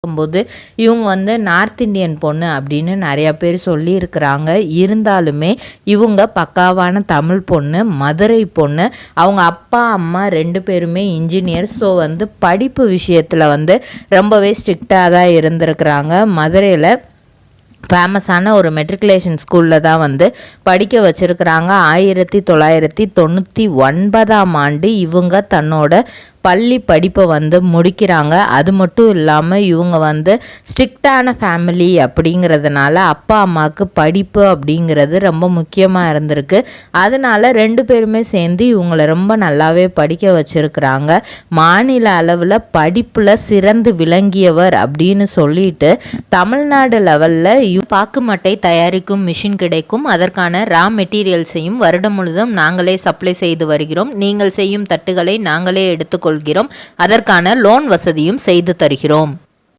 பார்க்கும்போது இவங்க வந்து நார்த் இந்தியன் பொண்ணு அப்படின்னு நிறையா பேர் சொல்லியிருக்கிறாங்க. இருந்தாலுமே இவங்க பக்காவான தமிழ் பொண்ணு, மதுரை பொண்ணு. அவங்க அப்பா அம்மா 2 பேருமே இன்ஜினியர். ஸோ வந்து படிப்பு விஷயத்தில் வந்து ரொம்பவே ஸ்ட்ரிக்டாக தான் இருந்திருக்கிறாங்க. மதுரையில் ஃபேமஸான ஒரு மெட்ரிகுலேஷன் ஸ்கூலில் தான் வந்து படிக்க வச்சுருக்கிறாங்க. 1999 இவங்க தன்னோட பள்ளி படிப்பை வந்து முடிக்கிறாங்க. அது மட்டும் இல்லாமல் இவங்க வந்து ஸ்ட்ரிக்டான ஃபேமிலி அப்படிங்கிறதுனால அப்பா அம்மாவுக்கு படிப்பு அப்படிங்கிறது ரொம்ப முக்கியமாக இருந்திருக்கு. அதனால் 2 பேருமே சேர்ந்து இவங்களை ரொம்ப நல்லாவே படிக்க வச்சுருக்கிறாங்க. மாநில அளவில் படிப்பில் சிறந்து விளங்கியவர் அப்படின்னு சொல்லிட்டு தமிழ்நாடு லெவலில் பாக்குமட்டை தயாரிக்கும் மிஷின் கிடைக்கும். அதற்கான ரா மெட்டீரியல்ஸையும் வருடம் முழுவதும் நாங்களே சப்ளை செய்து வருகிறோம். நீங்கள் செய்யும் தட்டுகளை நாங்களே எடுத்துக்கொள்கிறோம். அதற்கான லோன் வசதியும் செய்து தருகிறோம்.